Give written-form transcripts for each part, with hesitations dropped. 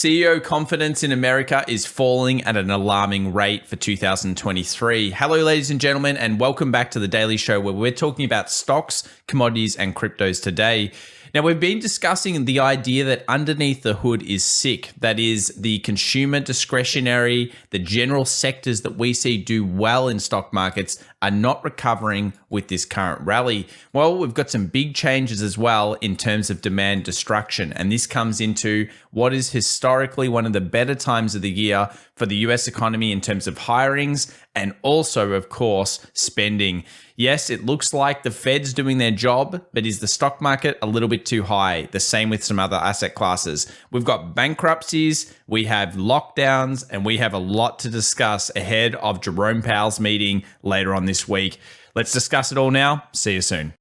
CEO confidence in America is falling at an alarming rate for 2023. Hello, ladies and gentlemen, and welcome back to The Daily Show, where we're talking about stocks, commodities, and cryptos today. Now, we've been discussing the idea that underneath the hood is sick. That is, the consumer discretionary, the general sectors that we see do well in stock markets are not recovering with this current rally. Well, we've got some big changes as well in terms of demand destruction. And this comes into what is historically one of the better times of the year for the US economy in terms of hirings and also, of course, spending. Yes, it looks like the Fed's doing their job, but is the stock market a little bit too high? The same with some other asset classes. We've got bankruptcies, we have lockdowns, and we have a lot to discuss ahead of Jerome Powell's meeting later on this week. Let's discuss it all now. See you soon.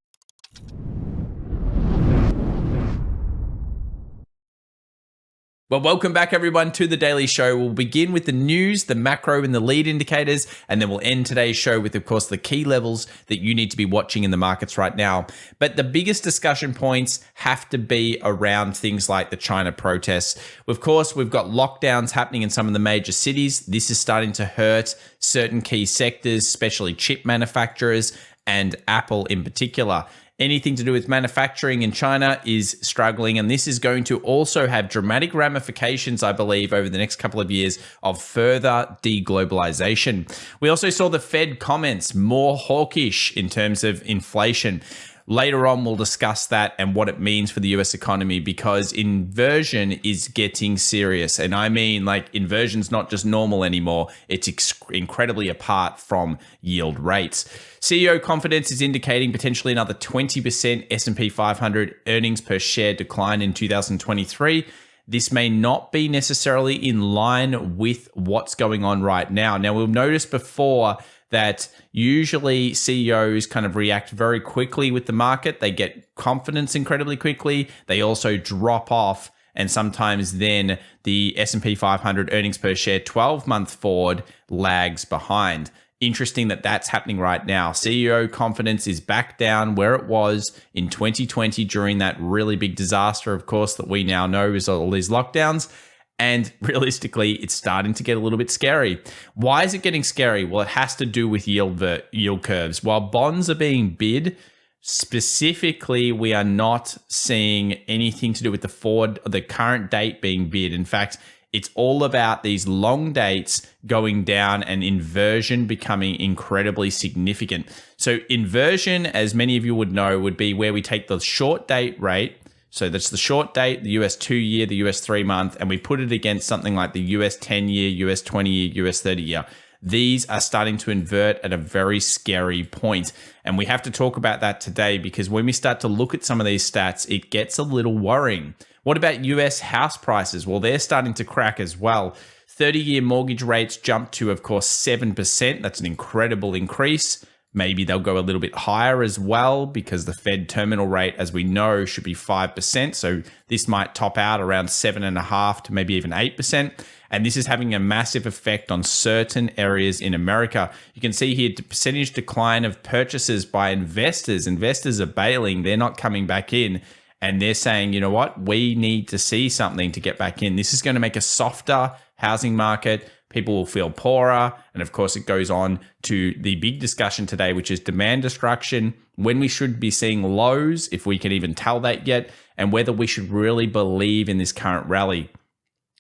Well, welcome back, everyone, to The Daily Show. We'll begin with the news, the macro, and the lead indicators, and then we'll end today's show with, of course, the key levels that you need to be watching in the markets right now. But the biggest discussion points have to be around things like the China protests. Of course, we've got lockdowns happening in some of the major cities. This is starting to hurt certain key sectors, especially chip manufacturers and Apple in particular. Anything to do with manufacturing in China is struggling, and this is going to also have dramatic ramifications, I believe, over the next couple of years of further deglobalization. We also saw the Fed comments more hawkish in terms of inflation. Later on, we'll discuss that and what it means for the US economy, because inversion is getting serious. And I mean, like, inversion's not just normal anymore. It's incredibly apart from yield rates. CEO confidence is indicating potentially another 20% S&P 500 earnings per share decline in 2023. This may not be necessarily in line with what's going on right now. Now, we'll notice before that usually CEOs kind of react very quickly with the market. They get confidence incredibly quickly. They also drop off, and sometimes then the S&P 500 earnings per share 12-month forward lags behind. Interesting that that's happening right now. CEO confidence is back down where it was in 2020 during that really big disaster, of course, that we now know is all these lockdowns. And realistically, it's starting to get a little bit scary. Why is it getting scary? Well, it has to do with yield curves. While bonds are being bid, specifically, we are not seeing anything to do with the current date being bid. In fact, it's all about these long dates going down and inversion becoming incredibly significant. So inversion, as many of you would know, would be where we take the short date rate. So that's the short date, the US 2-year, the US 3-month, and we put it against something like the US 10-year, US 20-year, US 30-year. These are starting to invert at a very scary point. And we have to talk about that today, because when we start to look at some of these stats, it gets a little worrying. What about US house prices? Well, they're starting to crack as well. 30-year mortgage rates jumped to, of course, 7%. That's an incredible increase. Maybe they'll go a little bit higher as well, because the Fed terminal rate, as we know, should be 5%. So this might top out around 7.5% to maybe even 8%. And this is having a massive effect on certain areas in America. You can see here the percentage decline of purchases by investors. Investors are bailing. They're not coming back in. And they're saying, you know what, we need to see something to get back in. This is going to make a softer housing market. People will feel poorer. And of course, it goes on to the big discussion today, which is demand destruction, when we should be seeing lows, if we can even tell that yet, and whether we should really believe in this current rally.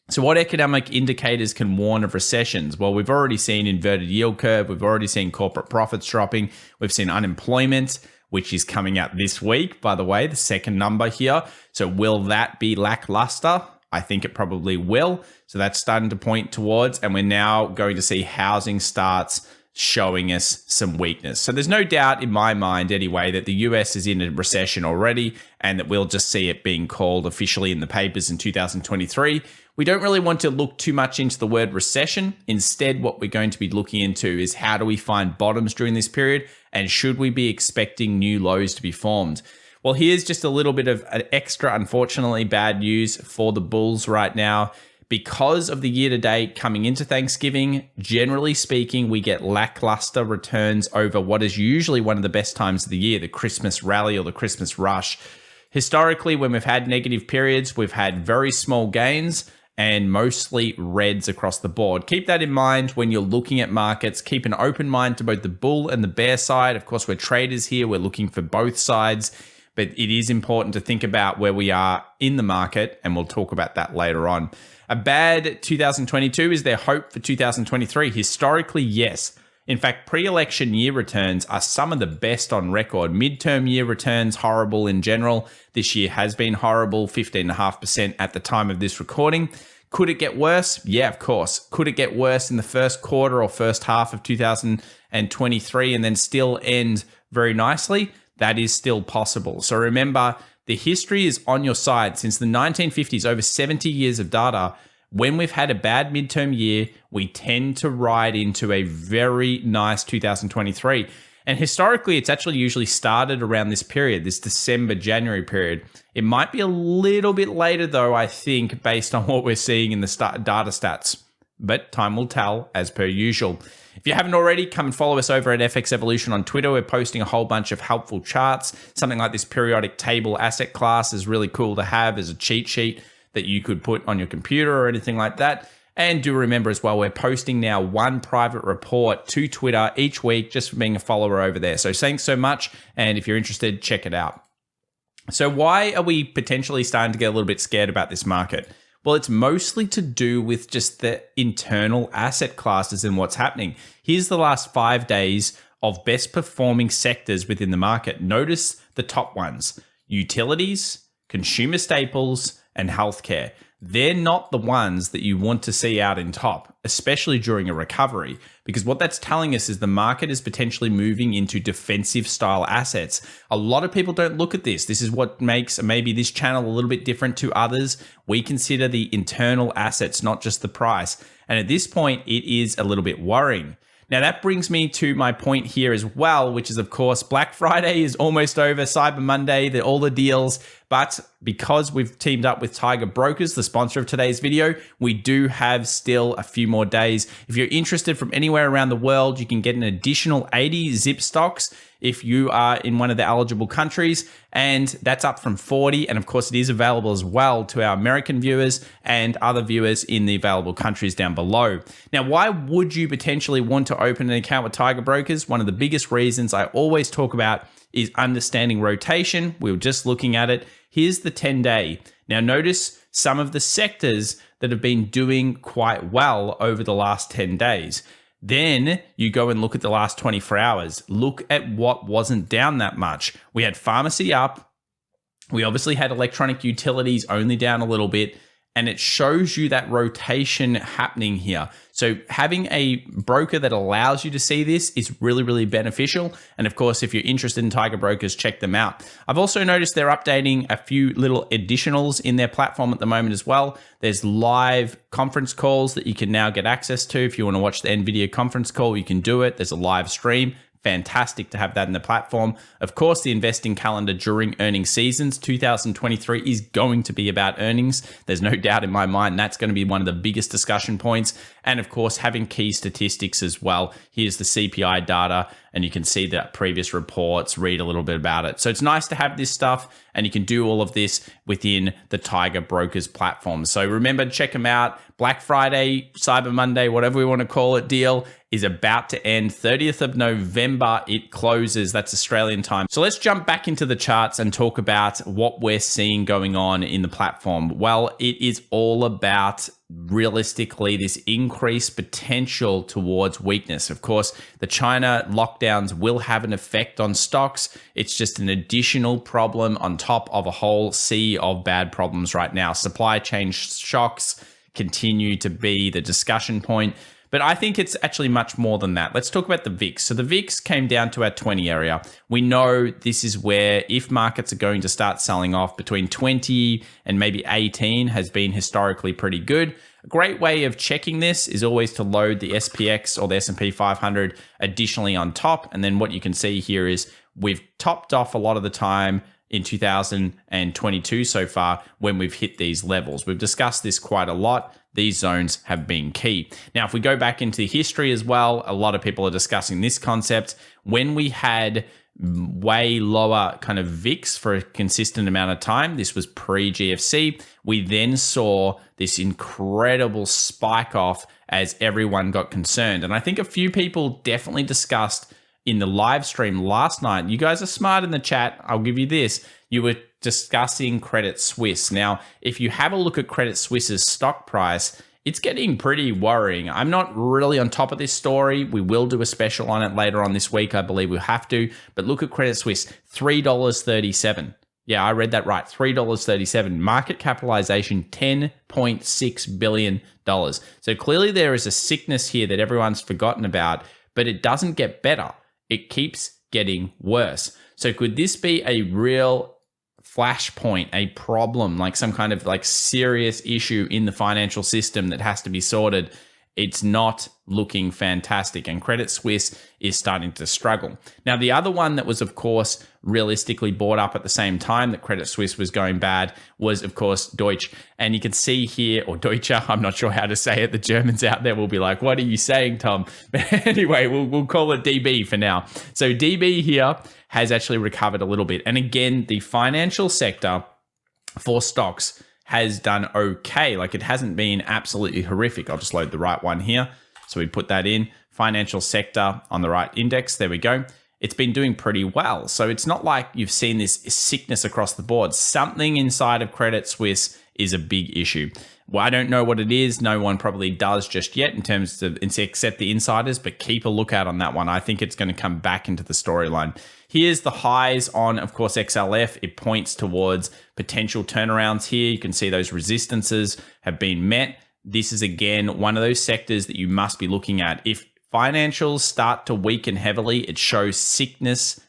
So what economic indicators can warn of recessions? Well, we've already seen inverted yield curve. We've already seen corporate profits dropping. We've seen unemployment, which is coming out this week, by the way, the second number here. So will that be lackluster? I think it probably will. So that's starting to point towards, and we're now going to see housing starts showing us some weakness. So there's no doubt in my mind anyway that the US is in a recession already, and that we'll just see it being called officially in the papers in 2023. We don't really want to look too much into the word recession. Instead, what we're going to be looking into is how do we find bottoms during this period, and should we be expecting new lows to be formed? Well, here's just a little bit of extra, unfortunately, bad news for the bulls right now. Because of the year-to-date coming into Thanksgiving, generally speaking, we get lackluster returns over what is usually one of the best times of the year, the Christmas rally or the Christmas rush. Historically, when we've had negative periods, we've had very small gains, and mostly reds across the board. Keep that in mind when you're looking at markets. Keep an open mind to both the bull and the bear side. Of course, we're traders here. We're looking for both sides, but it is important to think about where we are in the market, and we'll talk about that later on. A bad 2022, is there hope for 2023? Historically, yes. In fact, pre-election year returns are some of the best on record. Midterm year returns, horrible in general. This year has been horrible, 15.5% at the time of this recording. Could it get worse? Yeah, of course. Could it get worse in the first quarter or first half of 2023 and then still end very nicely? That is still possible. So remember, the history is on your side. Since the 1950s, over 70 years of data, when we've had a bad midterm year, we tend to ride into a very nice 2023. And historically, it's actually usually started around this period, this December, January period. It might be a little bit later, though, I think, based on what we're seeing in the data stats. But time will tell, as per usual. If you haven't already, come and follow us over at FX Evolution on Twitter. We're posting a whole bunch of helpful charts. Something like this periodic table asset class is really cool to have as a cheat sheet that you could put on your computer or anything like that. And do remember as well, we're posting now one private report to Twitter each week just for being a follower over there. So thanks so much. And if you're interested, check it out. So why are we potentially starting to get a little bit scared about this market? Well, it's mostly to do with just the internal asset classes and what's happening. Here's the last 5 days of best performing sectors within the market. Notice the top ones: utilities, consumer staples, and healthcare. They're not the ones that you want to see out in top, especially during a recovery, because what that's telling us is the market is potentially moving into defensive style assets. A lot of people don't look at this. This is what makes maybe this channel a little bit different to others. We consider the internal assets, not just the price. And at this point, it is a little bit worrying. Now, that brings me to my point here as well, which is, of course, Black Friday is almost over, Cyber Monday, all the deals. But because we've teamed up with Tiger Brokers, the sponsor of today's video, we do have still a few more days. If you're interested from anywhere around the world, you can get an additional 80 zip stocks if you are in one of the eligible countries, and that's up from 40. And of course, it is available as well to our American viewers and other viewers in the available countries down below. Now, why would you potentially want to open an account with Tiger Brokers? One of the biggest reasons I always talk about is understanding rotation. We were just looking at it. Here's the 10-day. Now, notice some of the sectors that have been doing quite well over the last 10 days. Then you go and look at the last 24 hours. Look at what wasn't down that much. We had pharmacy up. We obviously had electronic utilities only down a little bit. And it shows you that rotation happening here. So having a broker that allows you to see this is really, really beneficial. And of course, if you're interested in Tiger Brokers, check them out. I've also noticed they're updating a few little additionals in their platform at the moment as well. There's live conference calls that you can now get access to. If you want to watch the NVIDIA conference call, you can do it. There's a live stream. Fantastic to have that in the platform. Of course, the investing calendar during earnings seasons, 2023 is going to be about earnings. There's no doubt in my mind that's going to be one of the biggest discussion points. And of course, having key statistics as well. Here's the CPI data, and you can see the previous reports, read a little bit about it. So it's nice to have this stuff, and you can do all of this within the Tiger Brokers platform. So remember to check them out. Black Friday, Cyber Monday, whatever we want to call it, deal is about to end. 30th of November, it closes. That's Australian time. So let's jump back into the charts and talk about what we're seeing going on in the platform. Well, it is all about realistically this increased potential towards weakness. Of course, the China lockdowns will have an effect on stocks. It's just an additional problem on top of a whole sea of bad problems right now. Supply chain shocks continue to be the discussion point. But I think it's actually much more than that. Let's talk about the VIX. So the VIX came down to our 20 area. We know this is where, if markets are going to start selling off, between 20 and maybe 18 has been historically pretty good. A great way of checking this is always to load the SPX or the S&P 500 additionally on top. And then what you can see here is we've topped off a lot of the time in 2022 so far when we've hit these levels. We've discussed this quite a lot. These zones have been key. Now, if we go back into history as well, a lot of people are discussing this concept. When we had way lower kind of VIX for a consistent amount of time. This was pre-GFC. We then saw this incredible spike off as everyone got concerned. And I think a few people definitely discussed in the live stream last night. You guys are smart in the chat. I'll give you this. You were discussing Credit Suisse. Now, if you have a look at Credit Suisse's stock price, it's getting pretty worrying. I'm not really on top of this story. We will do a special on it later on this week. I believe we'll have to. But look at Credit Suisse, $3.37. Yeah, I read that right. $3.37. Market capitalization, $10.6 billion. So clearly there is a sickness here that everyone's forgotten about, but it doesn't get better. It keeps getting worse. So could this be a real flashpoint, a problem, like some kind of like serious issue in the financial system that has to be sorted? It's not looking fantastic, and Credit Suisse is starting to struggle. Now, the other one that was, of course, realistically bought up at the same time that Credit Suisse was going bad was, of course, Deutsche. And you can see here, or Deutsche, I'm not sure how to say it. The Germans out there will be like, what are you saying, Tom? But anyway, we'll call it DB for now. So DB here has actually recovered a little bit. And again, the financial sector for stocks has done okay. Like, it hasn't been absolutely horrific. I'll just load the right one here. So we put that in. Financial sector on the right index. There we go. It's been doing pretty well. So it's not like you've seen this sickness across the board. Something inside of Credit Suisse is a big issue. Well, I don't know what it is. No one probably does just yet in terms of, except the insiders, but keep a lookout on that one. I think it's going to come back into the storyline. Here's the highs on, of course, XLF. It points towards potential turnarounds here. You can see those resistances have been met. This is, again, one of those sectors that you must be looking at. If financials start to weaken heavily, it shows sickness.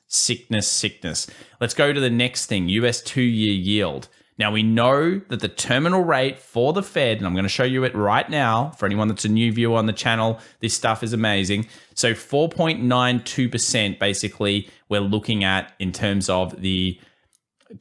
Let's go to the next thing, US 2-year yield. Now, we know that the terminal rate for the Fed, and I'm going to show you it right now for anyone that's a new viewer on the channel, this stuff is amazing. So 4.92% basically we're looking at in terms of the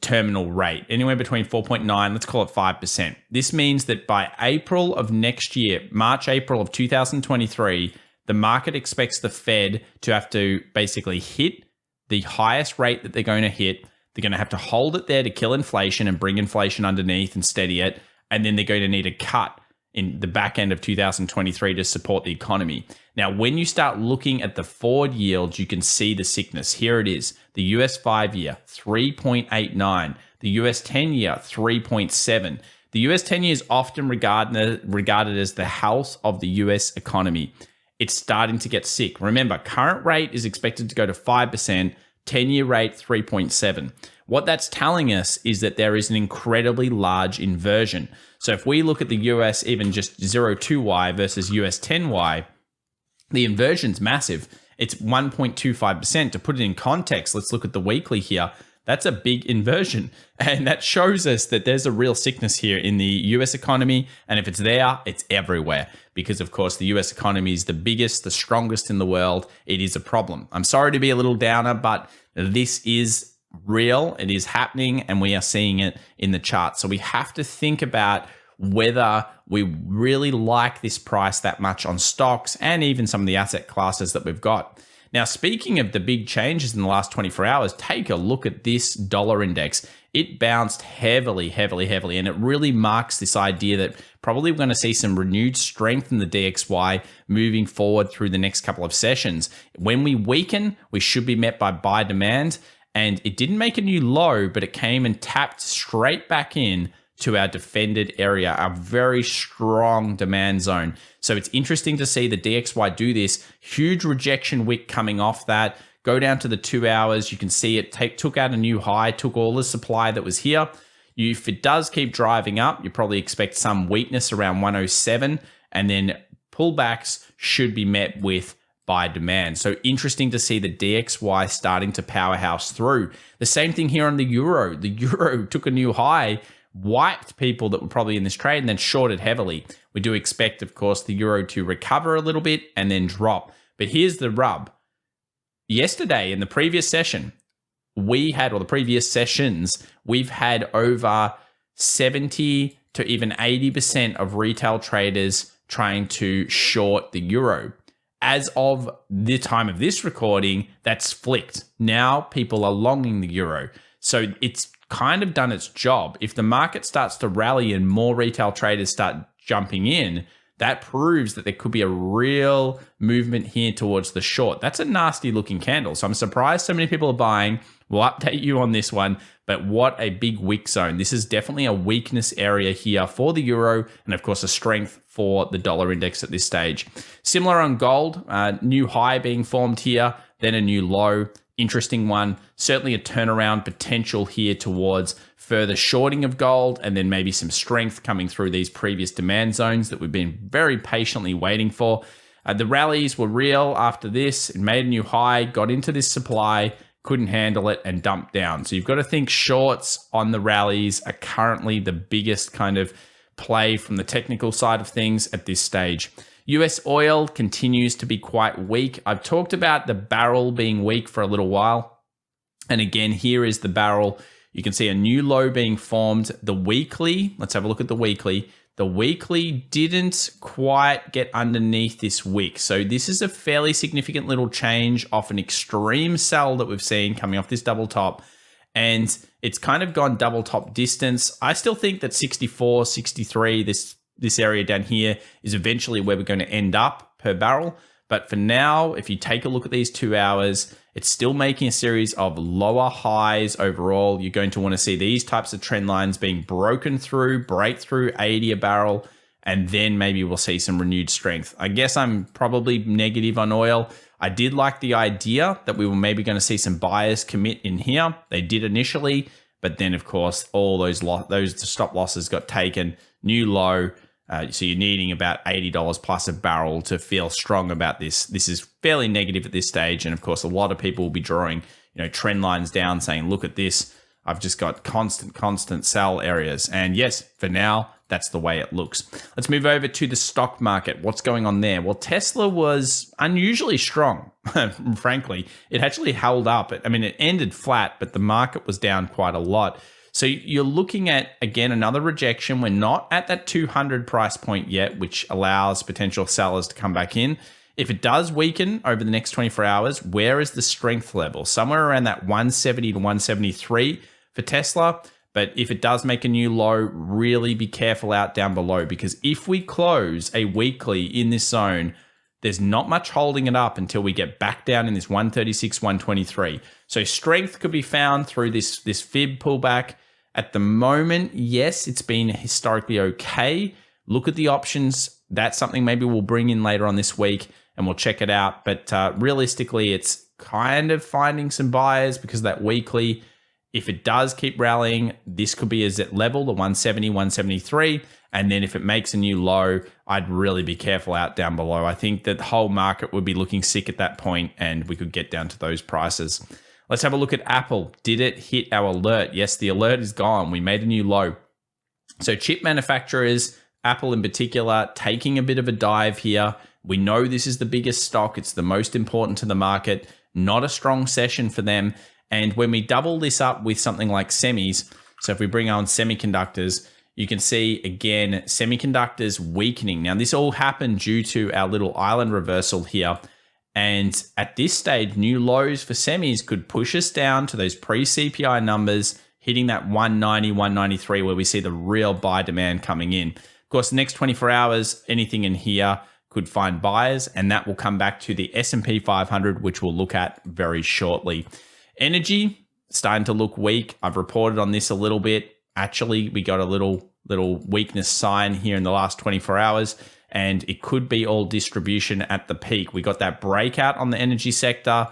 terminal rate, anywhere between 4.9, let's call it 5%. This means that by April of next year, March, April of 2023, the market expects the Fed to have to basically hit the highest rate that they're going to hit. They're going to have to hold it there to kill inflation and bring inflation underneath and steady it. And then they're going to need a cut in the back end of 2023 to support the economy. Now, when you start looking at the forward yields, you can see the sickness. Here it is. The US 5-year, 3.89. The US 10-year, 3.7. The US 10-year is often regarded as the health of the US economy. It's starting to get sick. Remember, current rate is expected to go to 5%. 10-year rate, 3.7. What that's telling us is that there is an incredibly large inversion. So if we look at the US, even just 0.2Y versus US 10Y, the inversion's massive. It's 1.25%. To put it in context, let's look at the weekly here. That's a big inversion. And that shows us that there's a real sickness here in the US economy. And if it's there, it's everywhere. Because, of course, the US economy is the biggest, the strongest in the world. It is a problem. I'm sorry to be a little downer, but this is real. It is happening, and we are seeing it in the chart. So we have to think about whether we really like this price that much on stocks and even some of the asset classes that we've got. Now, speaking of the big changes in the last 24 hours, take a look at this dollar index. It bounced heavily, and it really marks this idea that probably we're going to see some renewed strength in the DXY moving forward through the next couple of sessions. When we weaken, we should be met by buy demand, and it didn't make a new low, but it came and tapped straight back in to our defended area, our very strong demand zone. So it's interesting to see the DXY do this. Huge rejection wick coming off that. Go down to the 2 hours. You can see it took out a new high, took all the supply that was here. If it does keep driving up, you probably expect some weakness around 107, and then pullbacks should be met with buy demand. So interesting to see the DXY starting to powerhouse through. The same thing here on the euro. The euro took a new high, wiped people that were probably in this trade, and then shorted heavily. We do expect, of course, the euro to recover a little bit and then drop. But here's the rub. Yesterday, in the previous session, the previous sessions, we've had over 70 to even 80% of retail traders trying to short the euro. As of the time of this recording, that's flicked. Now people are longing the euro. So it's kind of done its job. If the market starts to rally and more retail traders start jumping in, that proves that there could be a real movement here towards the short. That's a nasty looking candle. So I'm surprised so many people are buying. We'll update you on this one, but what a big wick zone. This is definitely a weakness area here for the euro, and of course a strength for the dollar index at this stage. Similar on gold, new high being formed here, then a new low. Interesting one. Certainly a turnaround potential here towards further shorting of gold, and then maybe some strength coming through these previous demand zones that we've been very patiently waiting for. The rallies were real after this. It made a new high, got into this supply, couldn't handle it, and dumped down. So you've got to think shorts on the rallies are currently the biggest kind of play from the technical side of things at this stage. US oil continues to be quite weak. I've talked about the barrel being weak for a little while. And again, here is the barrel. You can see a new low being formed. The weekly, let's have a look at the weekly. The weekly didn't quite get underneath this wick. So this is a fairly significant little change off an extreme sell that we've seen coming off this double top. And it's kind of gone double top distance. I still think that 64, 63, this area down here is eventually where we're going to end up per barrel. But for now, if you take a look at these 2 hours, it's still making a series of lower highs overall. You're going to want to see these types of trend lines being broken through, break through 80 a barrel, and then maybe we'll see some renewed strength. I guess I'm probably negative on oil. I did like the idea that we were maybe going to see some buyers commit in here. They did initially, but then of course all those stop losses got taken, new low. So you're needing about $80 plus a barrel to feel strong about this. This is fairly negative at this stage. And of course, a lot of people will be drawing, trend lines down saying, look at this. I've just got constant sell areas. And yes, for now, that's the way it looks. Let's move over to the stock market. What's going on there? Well, Tesla was unusually strong, frankly. It actually held up. I mean, it ended flat, but the market was down quite a lot. So you're looking at, again, another rejection. We're not at that 200 price point yet, which allows potential sellers to come back in. If it does weaken over the next 24 hours, where is the strength level? Somewhere around that 170 to 173 for Tesla. But if it does make a new low, really be careful out down below, because if we close a weekly in this zone, there's not much holding it up until we get back down in this 136, 123. So strength could be found through this fib pullback. At the moment, yes, it's been historically okay. Look at the options. That's something maybe we'll bring in later on this week and we'll check it out. But realistically, it's kind of finding some buyers because that weekly, if it does keep rallying, this could be as at level, the 170, 173. And then if it makes a new low, I'd really be careful out down below. I think that the whole market would be looking sick at that point and we could get down to those prices. Let's have a look at Apple. Did it hit our alert? Yes, the alert is gone. We made a new low. So chip manufacturers, Apple in particular, taking a bit of a dive here. We know this is the biggest stock. It's the most important to the market. Not a strong session for them. And when we double this up with something like semis, so if we bring on semiconductors, you can see, again, semiconductors weakening. Now, this all happened due to our little island reversal here. And at this stage, new lows for semis could push us down to those pre-CPI numbers, hitting that 190, 193, where we see the real buy demand coming in. Of course, the next 24 hours, anything in here could find buyers, and that will come back to the SP500, which we'll look at very shortly. Energy, starting to look weak. I've reported on this a little bit. Actually, we got a little weakness sign here in the last 24 hours. And it could be all distribution at the peak. We got that breakout on the energy sector,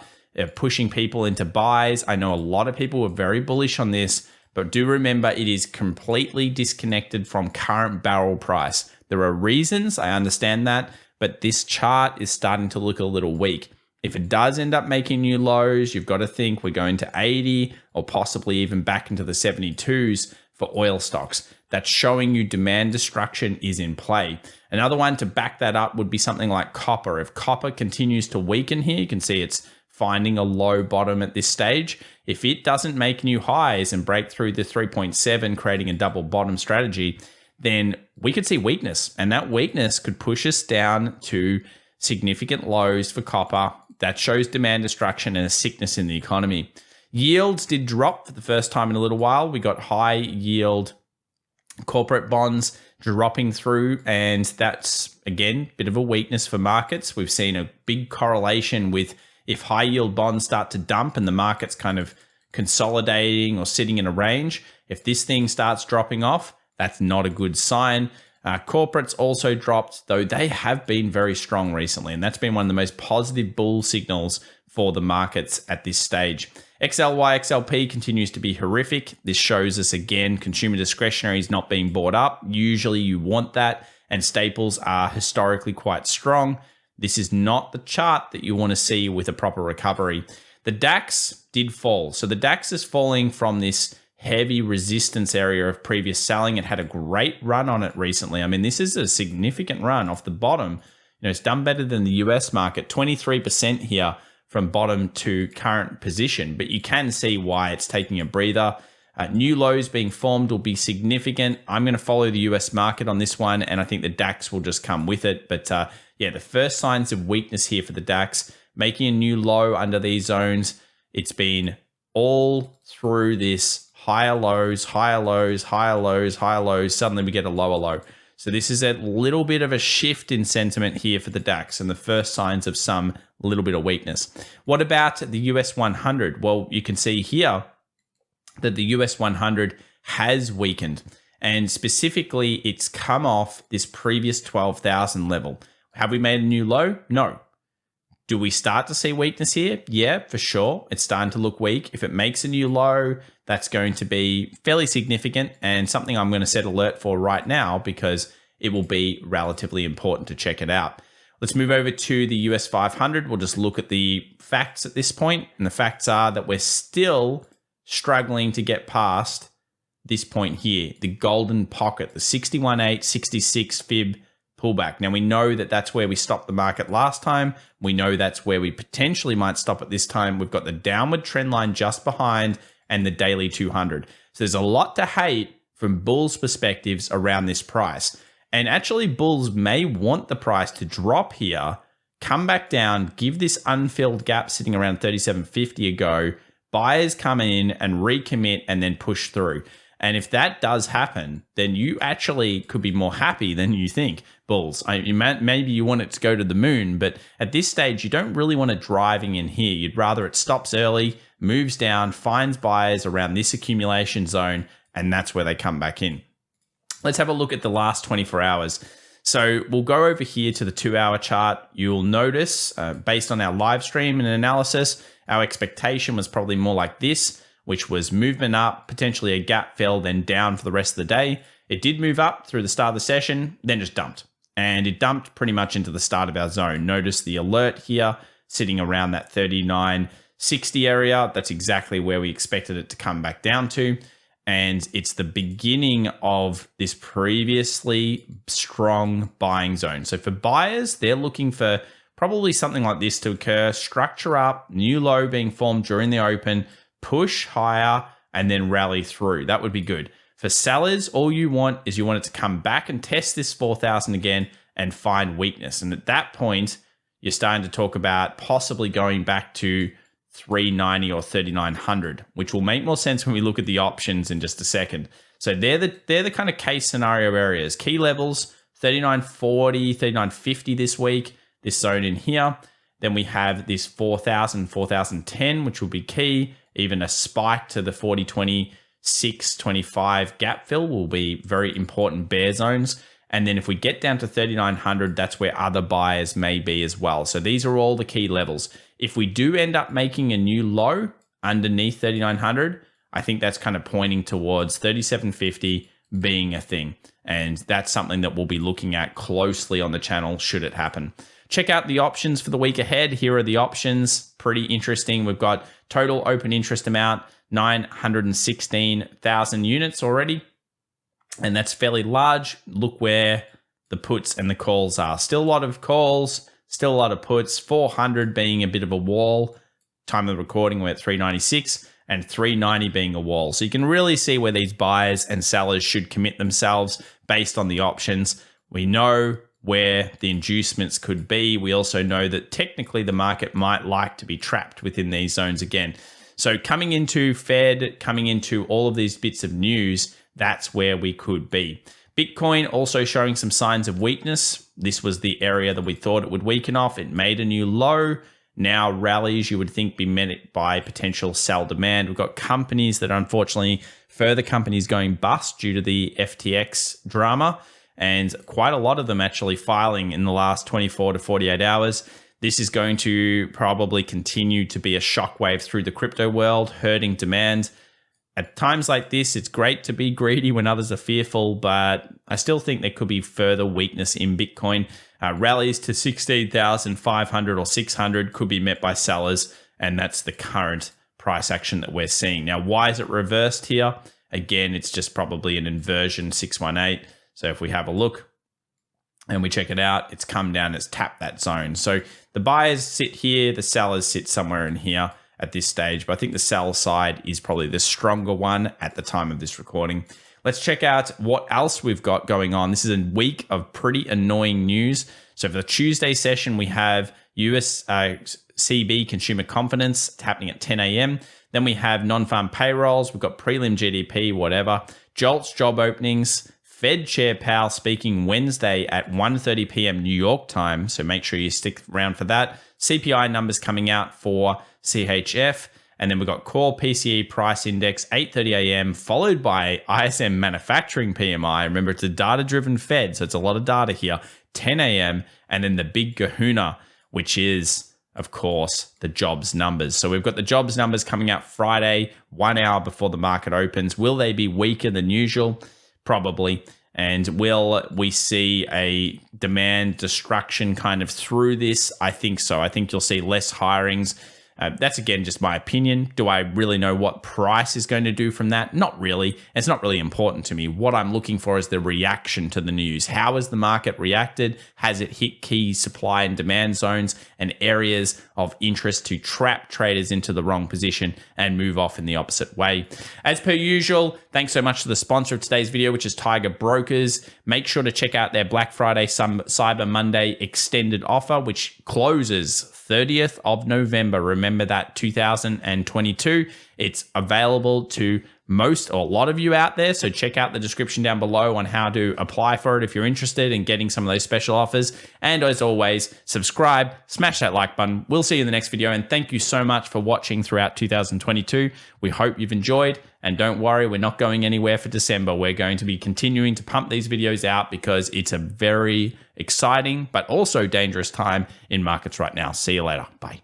pushing people into buys. I know a lot of people were very bullish on this, but do remember it is completely disconnected from current barrel price. There are reasons, I understand that, but this chart is starting to look a little weak. If it does end up making new lows, you've got to think we're going to 80 or possibly even back into the 72s for oil stocks. That's showing you demand destruction is in play. Another one to back that up would be something like copper. If copper continues to weaken here, you can see it's finding a low bottom at this stage. If it doesn't make new highs and break through the 3.7, creating a double bottom strategy, then we could see weakness. And that weakness could push us down to significant lows for copper. That shows demand destruction and a sickness in the economy. Yields did drop for the first time in a little while. We got high yield corporate bonds dropping through, and that's, again, a bit of a weakness for markets. We've seen a big correlation with if high yield bonds start to dump and the market's kind of consolidating or sitting in a range. If this thing starts dropping off, that's not a good sign. Corporates also dropped, though they have been very strong recently, and that's been one of the most positive bull signals for the markets at this stage. XLY, XLP continues to be horrific. This shows us, again, consumer discretionary is not being bought up. Usually you want that, and staples are historically quite strong. This is not the chart that you want to see with a proper recovery. The DAX did fall. So the DAX is falling from this heavy resistance area of previous selling. It had a great run on it recently. I mean, this is a significant run off the bottom. It's done better than the US market, 23% here from bottom to current position, but you can see why it's taking a breather. New lows being formed will be significant. I'm going to follow the US market on this one, and I think the DAX will just come with it. But yeah, the first signs of weakness here for the DAX, making a new low under these zones. It's been all through this higher lows, higher lows, higher lows, higher lows. Suddenly we get a lower low. So this is a little bit of a shift in sentiment here for the DAX and the first signs of some little bit of weakness. What about the US 100? Well, you can see here that the US 100 has weakened, and specifically it's come off this previous 12,000 level. Have we made a new low? No. Do we start to see weakness here? Yeah, for sure. It's starting to look weak. If it makes a new low, that's going to be fairly significant and something I'm going to set alert for right now because it will be relatively important to check it out. Let's move over to the US 500. We'll just look at the facts at this point. And the facts are that we're still struggling to get past this point here, the golden pocket, the 61.8, 66 fib pullback. Now, we know that that's where we stopped the market last time. We know that's where we potentially might stop at this time. We've got the downward trend line just behind and the daily 200. So there's a lot to hate from bulls' perspectives around this price. And actually, bulls may want the price to drop here, come back down, give this unfilled gap sitting around 37.50 a go, buyers come in and recommit and then push through. And if that does happen, then you actually could be more happy than you think, bulls. Maybe you want it to go to the moon, but at this stage, you don't really want it driving in here. You'd rather it stops early, moves down, finds buyers around this accumulation zone, and that's where they come back in. Let's have a look at the last 24 hours. So we'll go over here to the 2-hour chart. You'll notice, based on our live stream and analysis, our expectation was probably more like this, which was movement up, potentially a gap fill, then down for the rest of the day. It did move up through the start of the session, then just dumped. And it dumped pretty much into the start of our zone. Notice the alert here sitting around that 39.60 area. That's exactly where we expected it to come back down to. And it's the beginning of this previously strong buying zone. So for buyers, they're looking for probably something like this to occur, structure up, new low being formed during the open, push higher, and then rally through. That would be good. For sellers, all you want is you want it to come back and test this 4,000 again and find weakness. And at that point, you're starting to talk about possibly going back to 390 or 3,900, which will make more sense when we look at the options in just a second. So they're the kind of case scenario areas. Key levels, 3,940, 3,950 this week, this zone in here. Then we have this 4,000, 4,010, which will be key. Even a spike to the 40.26, 25 gap fill will be very important bear zones. And then if we get down to 3,900, that's where other buyers may be as well. So these are all the key levels. If we do end up making a new low underneath 3,900, I think that's kind of pointing towards 37.50 being a thing. And that's something that we'll be looking at closely on the channel should it happen. Check out the options for the week ahead. Here are the options. Pretty interesting. We've got total open interest amount, 916,000 units already. And that's fairly large. Look where the puts and the calls are. Still a lot of calls, still a lot of puts, 400 being a bit of a wall. Time of recording, we're at 396 and 390 being a wall. So you can really see where these buyers and sellers should commit themselves based on the options. We know where the inducements could be. We also know that technically the market might like to be trapped within these zones again. So coming into Fed, coming into all of these bits of news, that's where we could be. Bitcoin also showing some signs of weakness. This was the area that we thought it would weaken off. It made a new low. Now rallies, you would think, be met by potential sell demand. We've got companies that unfortunately, further companies going bust due to the FTX drama, and quite a lot of them actually filing in the last 24 to 48 hours. This is going to probably continue to be a shockwave through the crypto world, hurting demand. At times like this, it's great to be greedy when others are fearful, but I still think there could be further weakness in Bitcoin. Rallies to 16,500 or 600 could be met by sellers, and that's the current price action that we're seeing. Now, why is it reversed here? Again, it's just probably an inversion 618. So if we have a look and we check it out, it's come down, it's tapped that zone. So the buyers sit here, the sellers sit somewhere in here at this stage, but I think the sell side is probably the stronger one at the time of this recording. Let's check out what else we've got going on. This is a week of pretty annoying news. So for the Tuesday session, we have US CB consumer confidence happening at 10 a.m. Then we have non-farm payrolls. We've got prelim GDP, whatever. JOLTS job openings. Fed Chair Powell speaking Wednesday at 1:30 p.m. New York time. So make sure you stick around for that. CPI numbers coming out for CHF. And then we've got core PCE price index, 8:30 a.m., followed by ISM manufacturing PMI. Remember, it's a data-driven Fed, so it's a lot of data here, 10 a.m., and then the big kahuna, which is, of course, the jobs numbers. So we've got the jobs numbers coming out Friday, 1 hour before the market opens. Will they be weaker than usual? Probably. And will we see a demand destruction kind of through this? I think so. I think you'll see less hirings. That's, again, just my opinion. Do I really know what price is going to do from that? Not really. It's not really important to me. What I'm looking for is the reaction to the news. How has the market reacted? Has it hit key supply and demand zones and areas of interest to trap traders into the wrong position and move off in the opposite way? As per usual, thanks so much to the sponsor of today's video, which is Tiger Brokers. Make sure to check out their Black Friday, Cyber Monday extended offer, which closes 30th of November. Remember that, 2022. It's available to most or a lot of you out there. So check out the description down below on how to apply for it if you're interested in getting some of those special offers. And as always, subscribe, smash that like button. We'll see you in the next video. And thank you so much for watching throughout 2022. We hope you've enjoyed. And don't worry, we're not going anywhere for December. We're going to be continuing to pump these videos out because it's a very exciting but also dangerous time in markets right now. See you later. Bye.